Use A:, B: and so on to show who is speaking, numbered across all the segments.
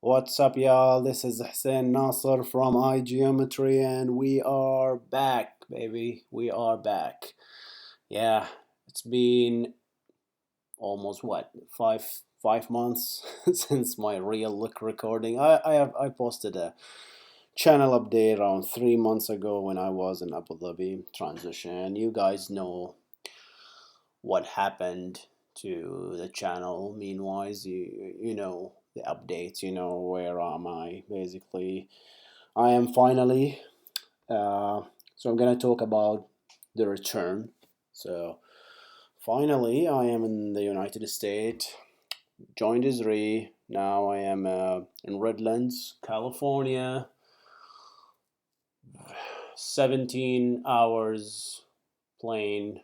A: What's up, y'all? This is Hussein Nasser from IGeometry, and we are back, baby. We are back. Yeah, it's been almost what, five months since my real look recording. I posted a channel update around 3 months ago when I was in Abu Dhabi transition. You guys know what happened to the channel. Meanwhile, you know the updates. You know where am I basically. I am finally. So I'm gonna talk about the return. So finally, I am in the United States. Joined Israel. Now I am in Redlands, California. 17 hours plane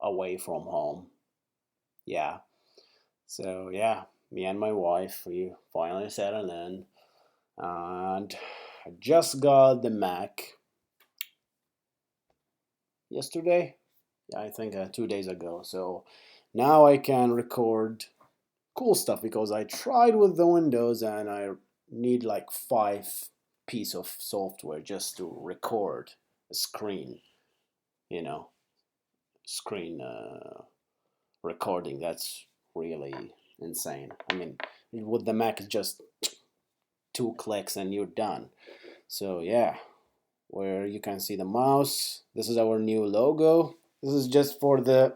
A: away from home. Yeah. So yeah, me and my wife, we finally settled in, and I just got the Mac yesterday. Yeah, I think 2 days ago. So now I can record cool stuff because I tried with the Windows and I need like 5 piece of software just to record a screen, you know, screen recording. That's really insane. I mean, with the Mac, it's just 2 clicks and you're done. So yeah, where you can see the mouse. This is our new logo. This is just for the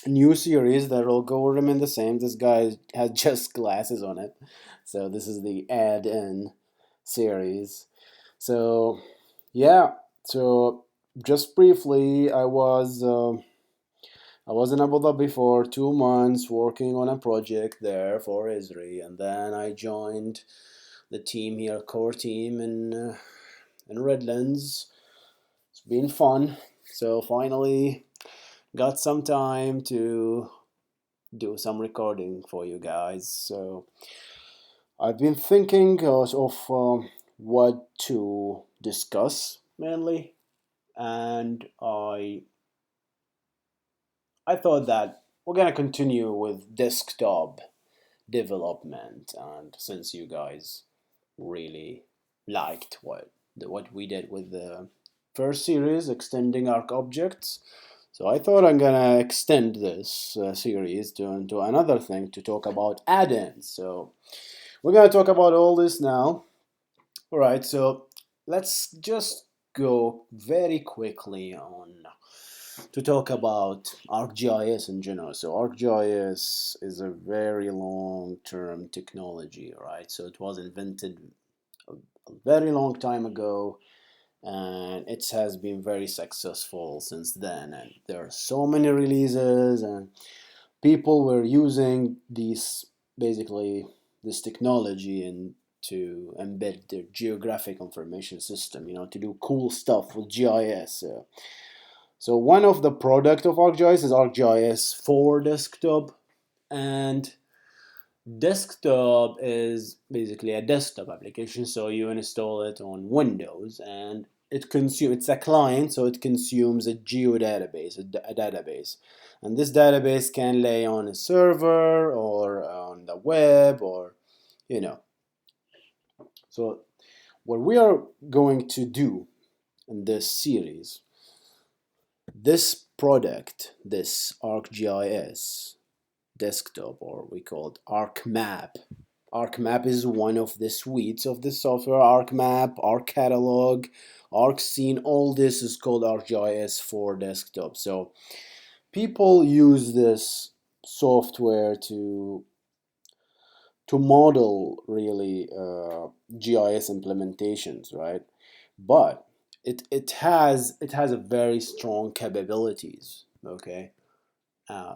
A: new series. The logo will remain the same. This guy has just glasses on it. So this is the add-in series. So yeah, so just briefly, I was in Abu Dhabi for 2 months working on a project there for Israel, and then I joined the team here, core team in Redlands. It's been fun. So finally got some time to do some recording for you guys. So I've been thinking of what to discuss mainly, and I thought that we're gonna continue with desktop development, and since you guys really liked what we did with the first series, extending arc objects, so I thought I'm gonna extend this series to another thing to talk about add-ins. So we're gonna talk about all this now. All right, so let's just go very quickly on to talk about ArcGIS in general. So ArcGIS is a very long-term technology, right? So it was invented a very long time ago, and it has been very successful since then. And there are so many releases, and people were using these basically this technology and to embed their geographic information system, to do cool stuff with GIS. So one of the product of ArcGIS is ArcGIS for desktop, and desktop is basically a desktop application. So you install it on Windows, and it's a client, so it consumes a geodatabase, a database, and this database can lay on a server or on the web, or you know. So what we are going to do in this series, this product, this ArcGIS desktop, or we call it ArcMap. ArcMap is one of the suites of the software. ArcMap, ArcCatalog, ArcScene, all this is called ArcGIS for desktop. So people use this software to model really GIS implementations, right? But it has a very strong capabilities, okay,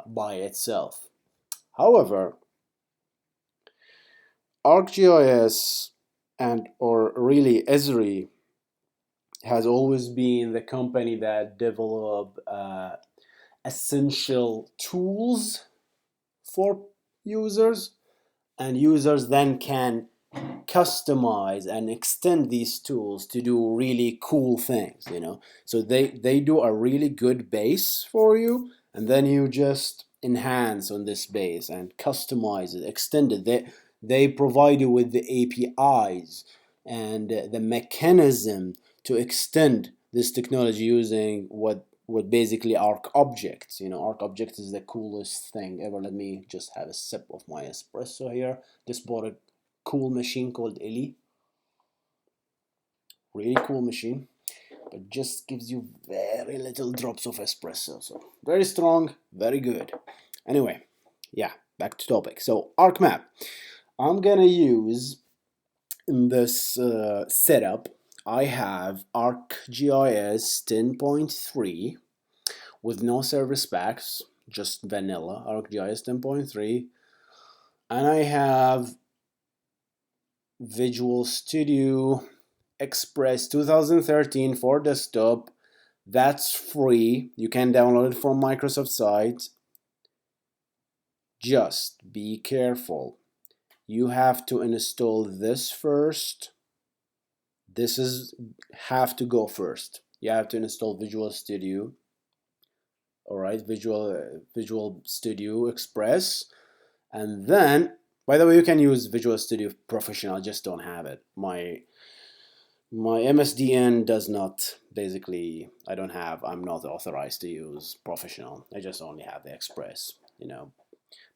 A: by itself. However, ArcGIS and or really Esri has always been the company that develop essential tools for users, and users then can customize and extend these tools to do really cool things. So they do a really good base for you, and then you just enhance on this base and customize it, extend it. They provide you with the APIs and the mechanism to extend this technology using what basically arc objects. You know, arc objects is the coolest thing ever. Let me just have a sip of my espresso here. Just bought a cool machine called Ellie. Really cool machine, but just gives you very little drops of espresso. So very strong, very good. Anyway, yeah, back to topic. So ArcMap, I'm gonna use in this setup. I have ArcGIS 10.3 with no service packs, just vanilla ArcGIS 10.3, and I have Visual Studio Express 2013 for desktop. That's free. You can download it from Microsoft site. Just be careful. You have to install this first. This is have to go first. You have to install Visual Studio. All right, Visual Studio Express, and then, by the way, you can use Visual Studio Professional. I just don't have it. My MSDN does not, basically, I'm not authorized to use Professional. I just only have the Express, you know.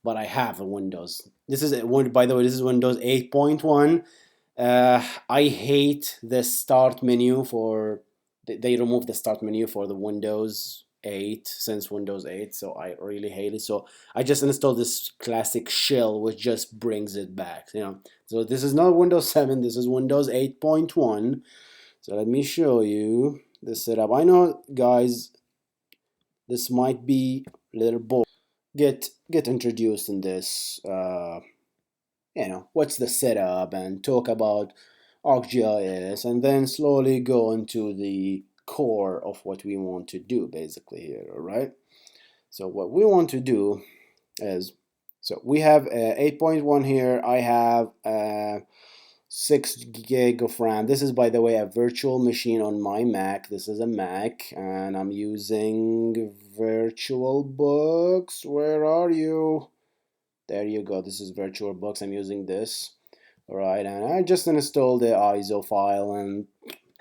A: But I have a Windows. By the way, this is Windows 8.1. I hate the start menu for, they removed the start menu for the Windows 8 since Windows 8, so I really hate it. So I just installed this classic shell which just brings it back, you know. So this is not Windows 7, this is Windows 8.1. So let me show you the setup. I know, guys, this might be a little boring. Get introduced in this, you know, what's the setup, and talk about ArcGIS, and then slowly go into the core of what we want to do basically here. All right, so what we want to do is, so we have 8.1 here. I have 6 gig of RAM. This is, by the way, a virtual machine on my Mac. This is a Mac, and I'm using VirtualBox. Where are you? There you go. This is VirtualBox. I'm using this. All right, and I just installed the ISO file, and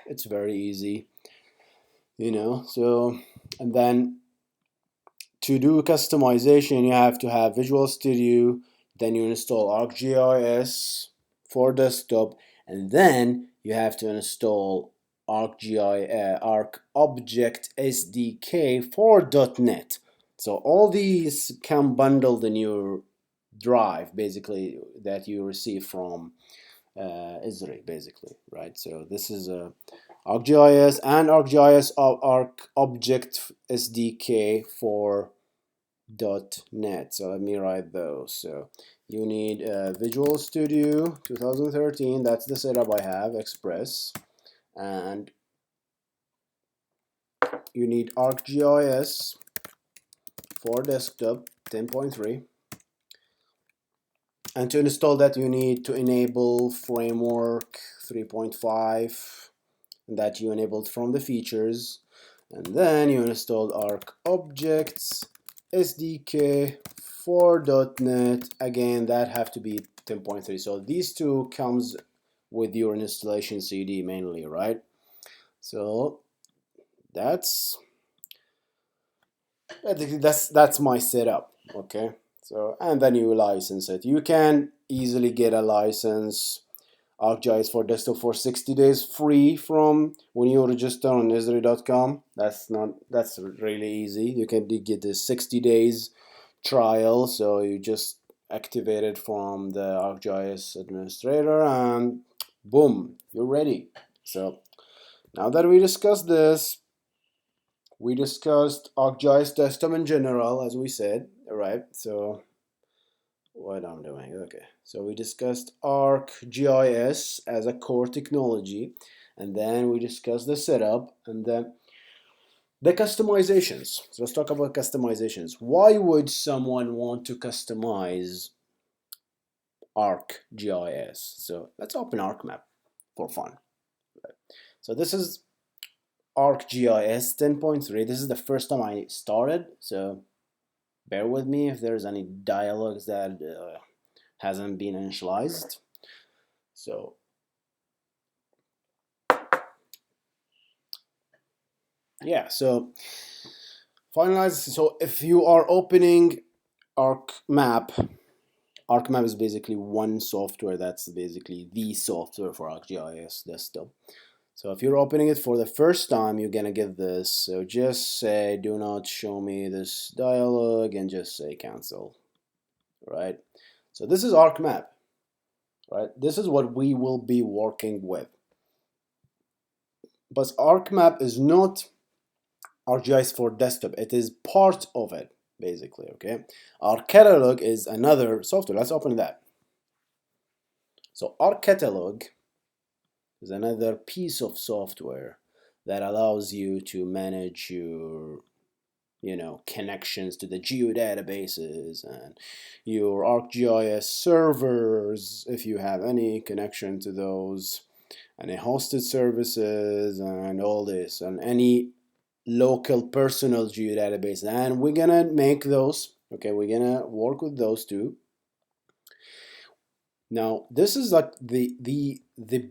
A: it's very easy, you know. So, and then to do customization, you have to have Visual Studio, then you install ArcGIS for desktop, and then you have to install arcobjects SDK for .NET. So all these come bundled in your drive, basically, that you receive from Esri, basically, right? So this is ArcGIS and ArcGIS ArcObject SDK for .NET. So let me write those. So you need Visual Studio 2013. That's the setup I have, Express, and you need ArcGIS for desktop 10.3. And to install that, you need to enable Framework 3.5 that you enabled from the features. And then you installed ArcObjects SDK for .NET. Again, that have to be 10.3. So these two comes with your installation CD mainly, right? So that's my setup, okay? So, and then you license it. You can easily get a license ArcGIS for desktop for 60 days free from when you register on Esri.com. That's really easy. You can get a 60 days trial, so you just activate it from the ArcGIS administrator, and boom, you're ready. So now that we discussed this, we discussed ArcGIS desktop in general, as we said, right? So what I'm doing, okay. So we discussed ArcGIS as a core technology, and then we discussed the setup, and then the customizations. So let's talk about customizations. Why would someone want to customize ArcGIS? So let's open ArcMap for fun. So this is ArcGIS 10.3. This is the first time I started, so bear with me if there's any dialogues that hasn't been initialized. So yeah, so finalize. So if you are opening arcmap is basically one software that's basically the software for ArcGIS desktop. So if you're opening it for the first time, you're gonna get this. So just say, do not show me this dialog, and just say cancel, right? So this is ArcMap, right? This is what we will be working with. But ArcMap is not ArcGIS for desktop. It is part of it, basically, okay? ArcCatalog is another software. Let's open that. So ArcCatalog is another piece of software that allows you to manage your connections to the geodatabases and your ArcGIS servers, if you have any connection to those, and hosted services and all this, and any local personal geodatabase. And we're gonna make those, okay, we're gonna work with those too. Now this is like the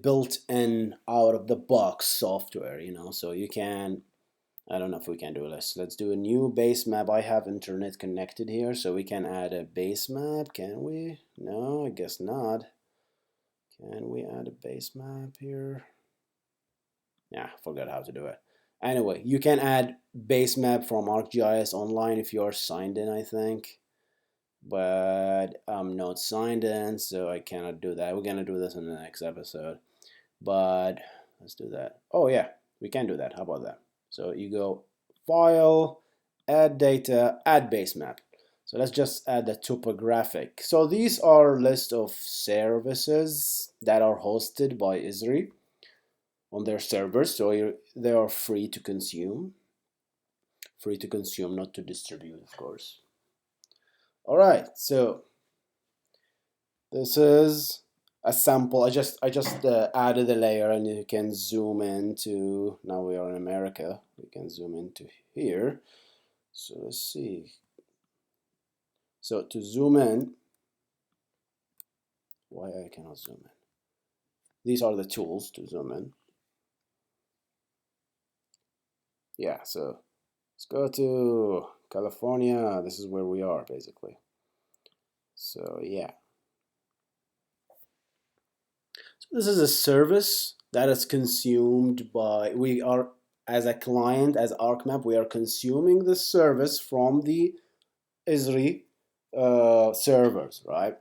A: built-in out of the box software, so you can, I don't know if we can do this. Let's do a new base map. I have internet connected here, so we can add a base map. Can we? No, I guess not. Can we add a base map here? Yeah, forgot how to do it. Anyway, you can add base map from ArcGIS Online if you are signed in, I think. But I'm not signed in, so I cannot do that. We're gonna do this in the next episode. But let's do that. Oh yeah, we can do that. How about that? So you go File, Add Data, Add Base Map. So let's just add the topographic. So these are a list of services that are hosted by Esri on their servers. So they are free to consume. Free to consume, not to distribute, of course. All right, so this is a sample. I just added a layer, and you can zoom into, now we are in America, we can zoom into here. So let's see. So to zoom in, why I cannot zoom in? These are the tools to zoom in. Yeah, so let's go to California. This is where we are basically. So yeah. So this is a service that is consumed by, we are, as a client, as ArcMap, we are consuming this service from the Esri servers, right?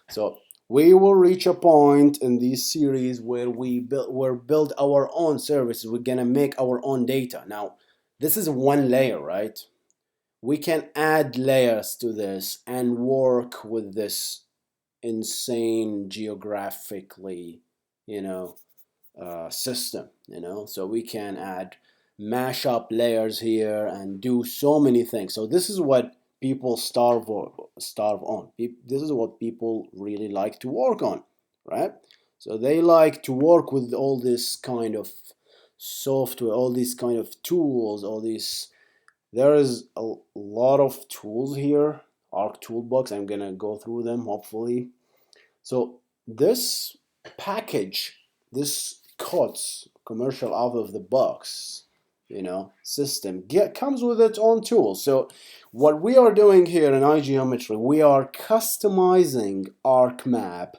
A: So we will reach a point in this series where we build our own services. We're gonna make our own data. Now, this is one layer, right? We can add layers to this and work with this insane geographically, system, so we can add mash up layers here and do so many things. So this is what people starve on. This is what people really like to work on, right? So they like to work with all this kind of software, all these kind of tools, all these. There is a lot of tools here, Arc Toolbox. I'm gonna go through them hopefully. So this package, this COTS, commercial out of the box, system, comes with its own tools. So what we are doing here in IGeometry, we are customizing ArcMap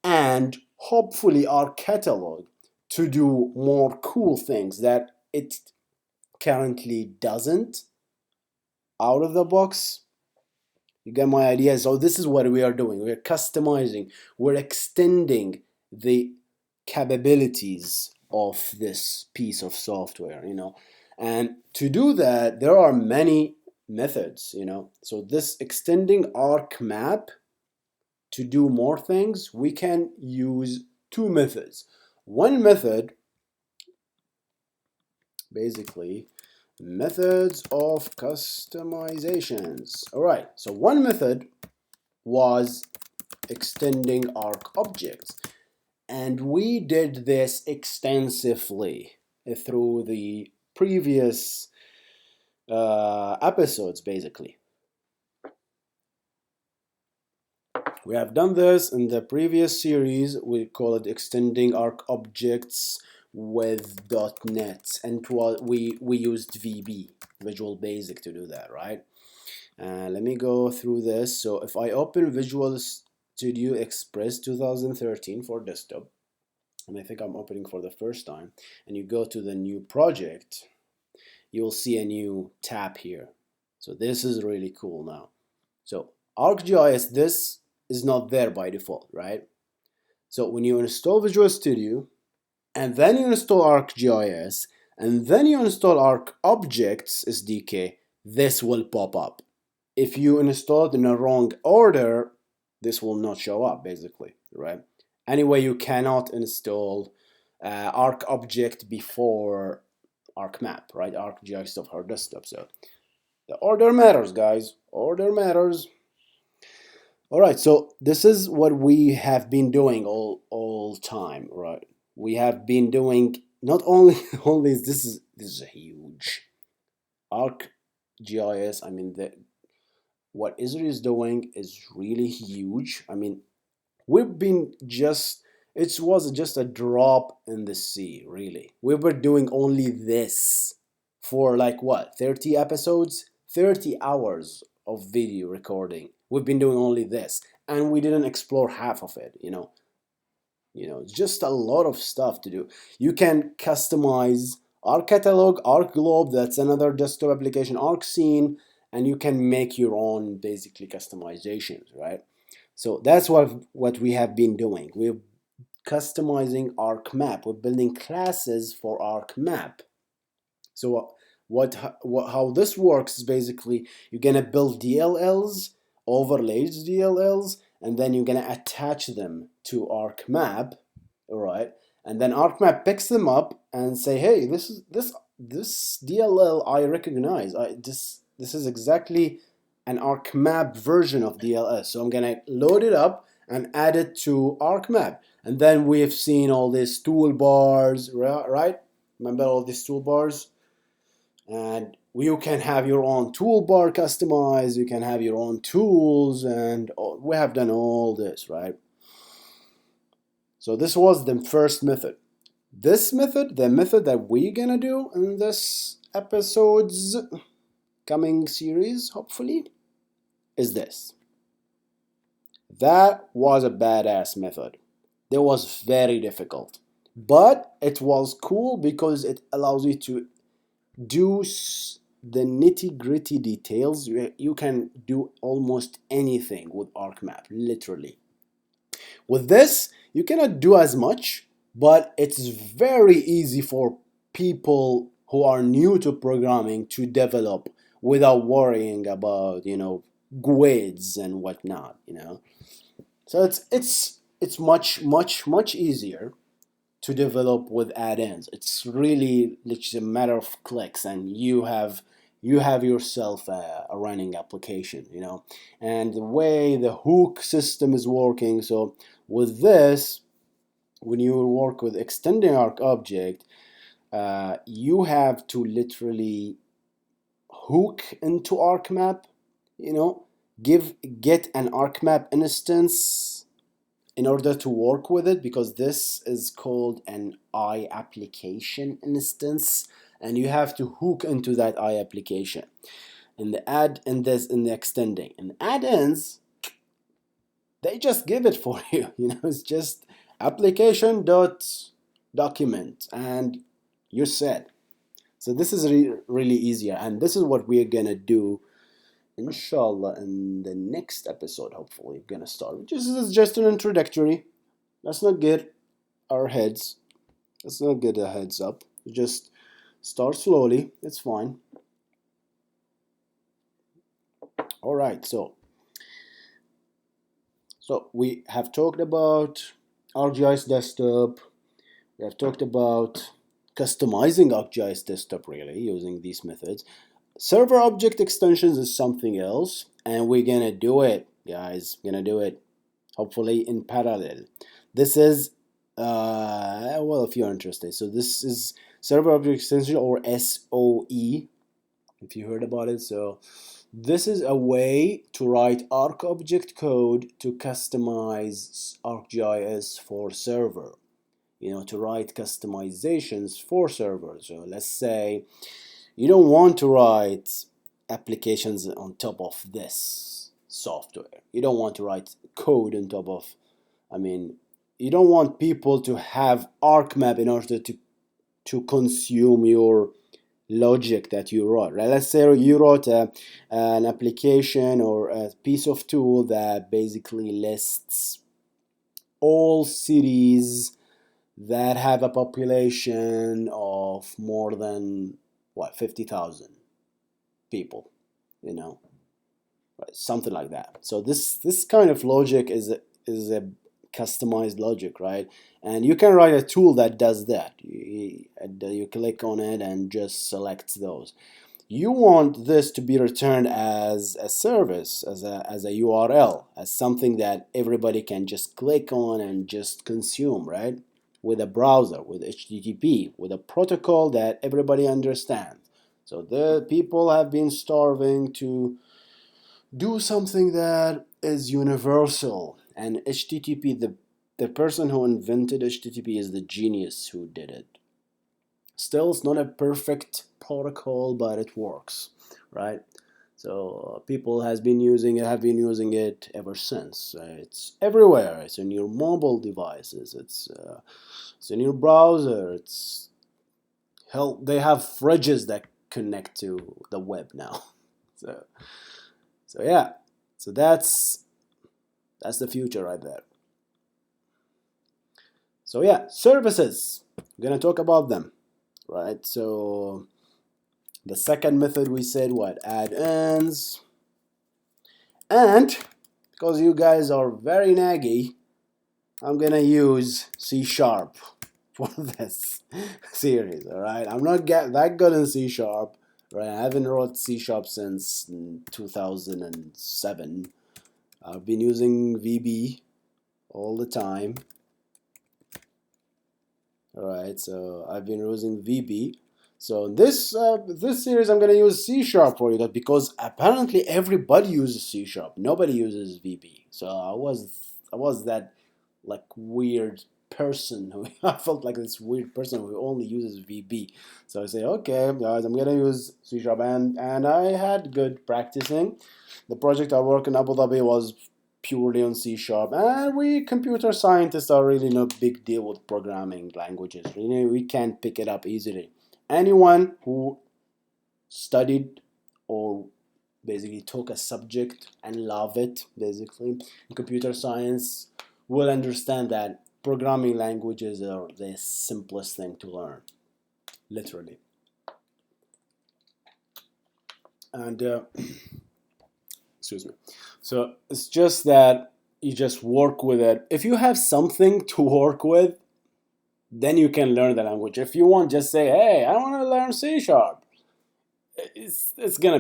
A: and hopefully ArcCatalog to do more cool things that it currently doesn't out of the box. You get my idea? So this is what we are doing. We're customizing. We're extending the capabilities of this piece of software, And to do that, there are many methods, So this extending ArcMap to do more things, we can use two methods. One method, basically, methods of customizations. All right, so one method was extending arcobjects, and we did this extensively through the previous episodes basically. We have done this in the previous series. We call it extending arc objects with .NET, and we used VB, Visual Basic, to do that, right? Let me go through this. So if I open Visual Studio Express 2013 for desktop, and I think I'm opening for the first time, and you go to the new project, you'll see a new tab here. So this is really cool now. So ArcGIS, this is not there by default, right? So when you install Visual Studio, and then you install ArcGIS, and then you install ArcObjects SDK, this will pop up. If you install it in a wrong order, this will not show up, basically, right? Anyway, you cannot install ArcObject before ArcMap, right? ArcGIS of our desktop. So the order matters, guys. Order matters. All right, so this is what we have been doing all time, right? We have been doing not only this is a huge ArcGIS. I mean, what Israel is doing is really huge. I mean, we've been it was just a drop in the sea, really. We were doing only this for like what, 30 episodes, 30 hours of video recording. We've been doing only this, and we didn't explore half of it, just a lot of stuff to do. You can customize Arc Catalog, Arc Globe, that's another desktop application, Arc Scene, and you can make your own basically customizations, right? So that's what we have been doing. We're customizing ArcMap. We're building classes for ArcMap. So how this works is basically you're gonna build DLLs, overlays DLLs, and then you're gonna attach them to ArcMap, all right? And then ArcMap picks them up and say, hey, this DLL I recognize. This is exactly an ArcMap version of DLS. So I'm gonna load it up and add it to ArcMap. And then we've seen all these toolbars, right? Remember all these toolbars? And you can have your own toolbar customized, you can have your own tools, and we have done all this, right? So this was the first method. This method, the method that we're gonna do in this episode's coming series, hopefully, is this. That was a badass method. That was very difficult, but it was cool because it allows you to do the nitty-gritty details. You can do almost anything with ArcMap, literally. With this, you cannot do as much, but it's very easy for people who are new to programming to develop without worrying about, GUIDs and whatnot, So it's much easier to develop with add-ins. It's really a matter of clicks, and you have yourself a running application, and the way the hook system is working. So with this, when you work with extending arc object, you have to literally hook into ArcMap, get an ArcMap instance in order to work with it, because this is called an I application instance, and you have to hook into that I application. In the extending and add-ins, they just give it for you. It's just application dot document, and you're set. So this is really easier, and this is what we're gonna do, inshallah, in the next episode. Hopefully we're gonna start. This is just an introductory. Let's not get our heads. Let's not get a heads up. Just start slowly. It's fine. All right. So we have talked about ArcGIS Desktop. We have talked about customizing ArcGIS Desktop, really, using these methods. Server object extensions is something else, and we're gonna do it, guys. We're gonna do it, hopefully, in parallel. This is, well, if you're interested. So this is server object extension, or SOE, if you heard about it. So This is a way to write Arc object code to customize ArcGIS for server. To write customizations for servers. So let's say you don't want to write applications on top of this software. You don't want to write code on top of, you don't want people to have ArcMap in order to consume your logic that you wrote, right? Let's say you wrote an application or a piece of tool that basically lists all cities that have a population of more than 50,000 people, right? Something like that. So this kind of logic is a customized logic, right? And you can write a tool that does that. You click on it and just selects those. You want this to be returned as a service, as a URL, as something that everybody can just click on and just consume, right? With a browser, with HTTP, with a protocol that everybody understands. So the people have been starving to do something that is universal. And HTTP, the person who invented HTTP is the genius who did it. Still, it's not a perfect protocol, but it works, right? So people have been using it ever since. It's everywhere. It's in your mobile devices. It's in your browser. They have fridges that connect to the web now. So yeah. So that's the future right there. So yeah, services. We're gonna talk about them, right? So the second method we said what? Add-ins. And because you guys are very naggy, I'm gonna use C# for this series. All right, I'm not that good in C#. Right, I haven't wrote C# since 2007. I've been using VB all the time. All right, so I've been using VB. So this series I'm gonna use C# for you because apparently everybody uses C#. Nobody uses VB. So I was that like weird person who I felt like this weird person who only uses VB. So I say, okay, guys, I'm gonna use C# and I had good practicing. The project I work in Abu Dhabi was purely on C#, and we computer scientists are really no big deal with programming languages. We can pick it up easily. Anyone who studied or basically took a subject and love it, basically, in computer science, will understand that programming languages are the simplest thing to learn, literally. And excuse me. So it's just that you just work with it. If you have something to work with, then you can learn the language. If you want, just say, "Hey, I want to learn C#." It's gonna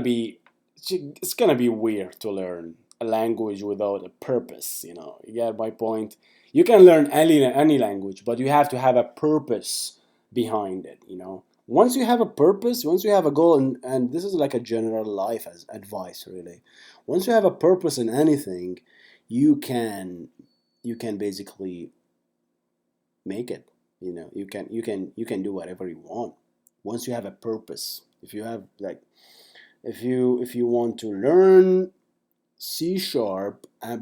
A: be weird to learn a language without a purpose. You get my point. You can learn any language, but you have to have a purpose behind it. Once you have a purpose, once you have a goal, and this is like a general life as advice, really. Once you have a purpose in anything, you can basically make it. You can do whatever you want once you have a purpose. If you have if you want to learn C#,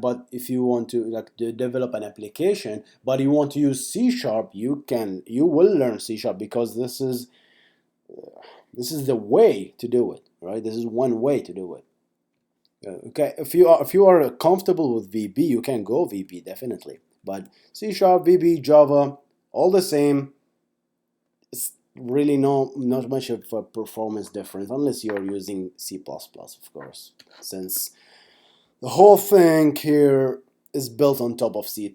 A: but if you want to develop an application, but you want to use C#, you will learn C# because this is the way to do it, right? This is one way to do it. Okay, if you are comfortable with VB, you can go VB definitely, but C#, VB, Java, all the same. It's really not much of a performance difference unless you're using C++, of course, since the whole thing here is built on top of C++.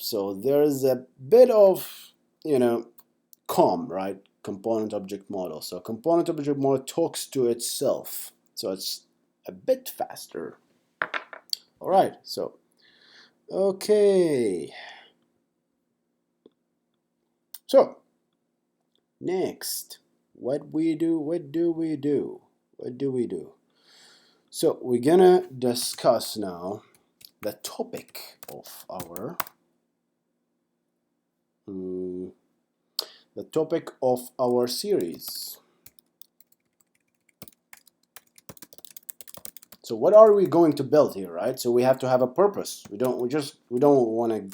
A: So there's a bit of COM, right? Component object model. So component object model talks to itself, so it's a bit faster. All right, so okay, so next, what do we do? So we're gonna discuss now the topic of our series. So what are we going to build here, right? So we have to have a purpose. We don't want to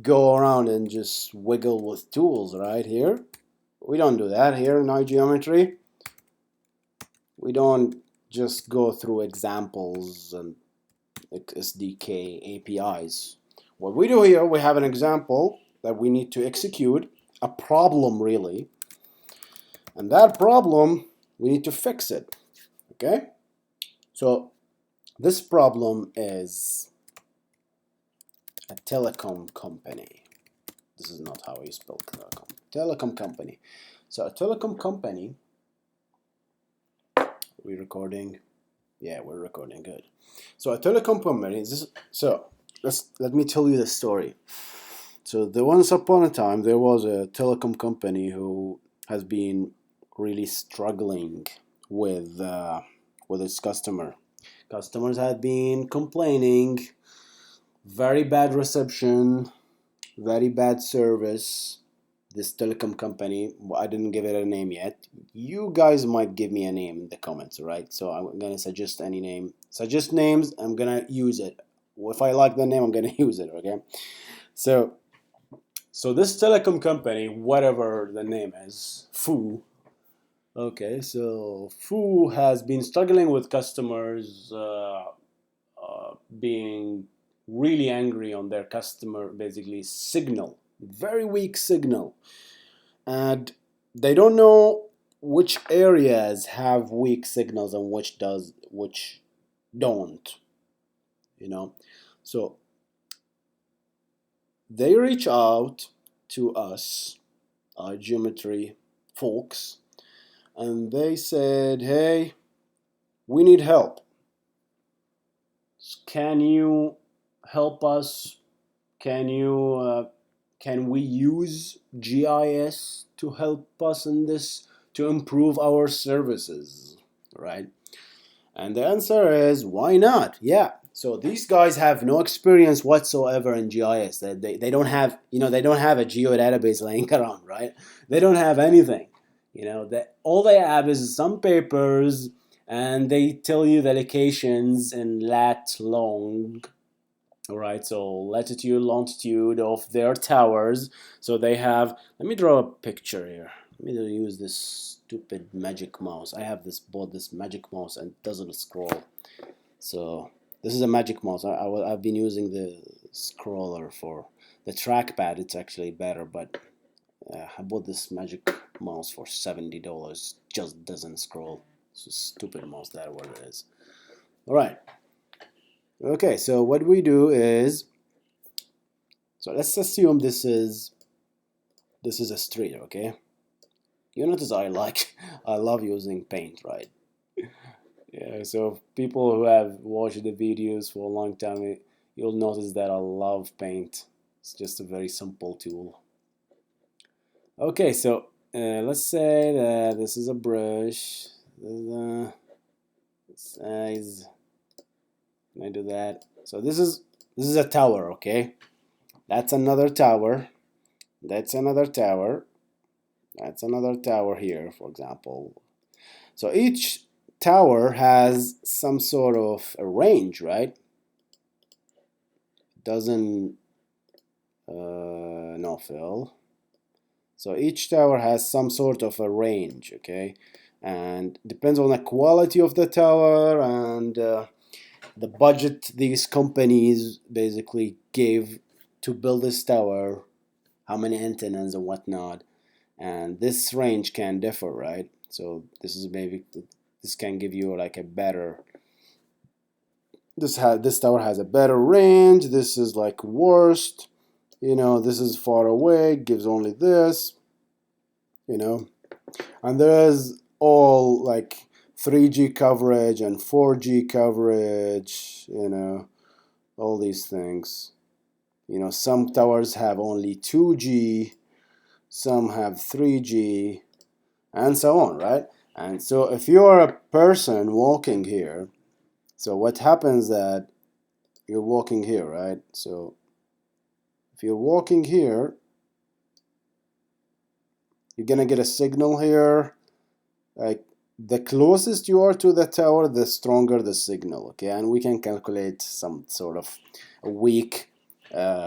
A: go around and just wiggle with tools, right? Here we don't do that. Here in IGeometry, we don't just go through examples and SDK APIs. What we do here, we have an example that we need to execute, a problem really, and that problem we need to fix it. Okay, so this problem is a telecom company. This is not how you spell telecom. Telecom company. So a telecom company. We're recording. Yeah, we're recording. Good. So a telecom company. Let me tell you the story. So once upon a time, there was a telecom company who has been really struggling with its customer. Customers had been complaining, very bad reception, very bad service. This telecom company, I didn't give it a name yet. You guys might give me a name in the comments, right? So I'm gonna suggest any name. Suggest names, I'm gonna use it. If I like the name, I'm gonna use it, okay? So this telecom company, whatever the name is, Foo. Okay, so Foo has been struggling with customers, being really angry on their customer, basically signal, very weak signal, and they don't know which areas have weak signals and which don't, so they reach out to us, our geometry folks, and they said, hey, we need help. Can you help us? Can we use GIS to help us in this, to improve our services, right? And the answer is, why not? Yeah. So these guys have no experience whatsoever in GIS. They don't have, they don't have a geo database laying around, right? They don't have anything. All they have is some papers, and they tell you the locations in lat long. All right, so latitude, longitude of their towers. So they have, let me draw a picture here. Let me use this stupid magic mouse. I have bought this magic mouse and it doesn't scroll. So this is a magic mouse. I've been using the scroller for the trackpad. It's actually better, but I bought this magic mouse for $70. Just doesn't scroll. It's a stupid mouse, that's what it is. All right. Okay, so what we do is, so let's assume this is a street, okay? You notice I love using paint, right? Yeah, so people who have watched the videos for a long time, you'll notice that I love paint. It's just a very simple tool. Okay, so let's say that this is a brush. This is a size. Can I do that? So this is a tower, okay? That's another tower. That's another tower. That's another tower here, for example. So each tower has some sort of a range, right? Doesn't no fill. So each tower has some sort of a range, okay? And depends on the quality of the tower and the budget these companies basically gave to build this tower, how many antennas and whatnot, and this range can differ, right? So this can give you like a better, this tower has a better range, this is like worst, this is far away, gives only this, and there's all like 3G coverage and 4G coverage, all these things. Some towers have only 2G, some have 3G, and so on, right? And so if you're a person walking here, So what happens that you're walking here, right? So if you're walking here, you're gonna get a signal here. Like the closest you are to the tower, the stronger the signal. Okay, and we can calculate some sort of a weak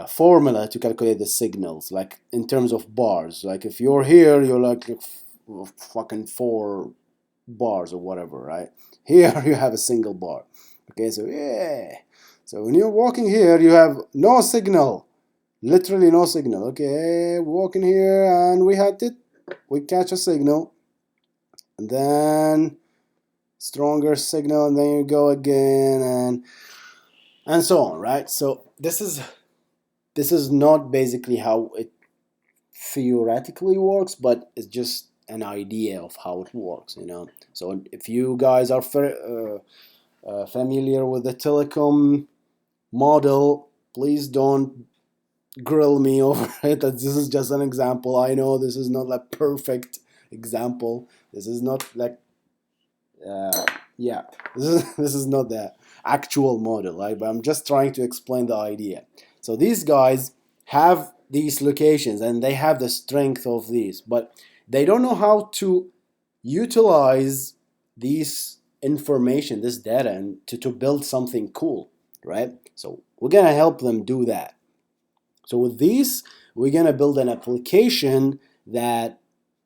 A: formula to calculate the signals, like in terms of bars. Like if you're here, you're like fucking 4 bars or whatever, right? Here you have a single bar. Okay, so yeah. So when you're walking here, you have no signal, literally no signal. Okay, walking here, and we catch a signal, and then stronger signal, and then you go again, and so on, right? So this is not basically how it theoretically works, but it's just an idea of how it works, you know. So if you guys are familiar with the telecom model, please don't grill me over it. This is just an example. I know this is not like perfect example. This is not like yeah, this is not the actual model, right? But I'm just trying to explain the idea. So these guys have these locations and they have the strength of these, but they don't know how to utilize these information, this data, and to build something cool, right? So we're gonna help them do that. So with these, we're gonna build an application that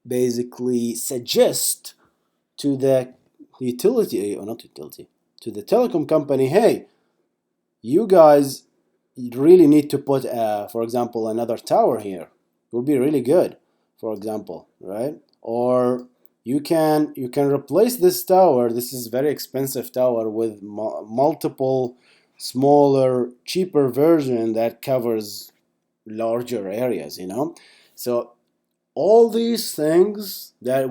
A: basically suggests to the utility, or not utility, to the telecom company, hey, you guys really need to put, for example, another tower here. It would be really good, for example, right? Or you can replace this tower. This is very expensive tower with multiple smaller, cheaper version that covers larger areas, you know. So all these things that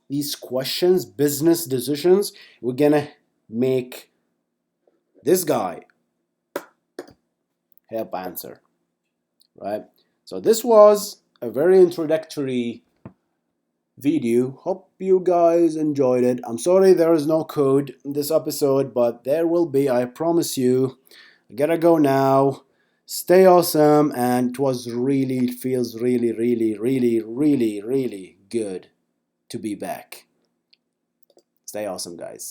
A: these questions, business decisions, we're gonna make this guy help answer, right? So this was a very introductory video. Hope you guys enjoyed it. I'm sorry there is no code in this episode, but there will be, I promise you. I gotta go now. Stay awesome, and it feels really, really, really, really, really good to be back. Stay awesome, guys.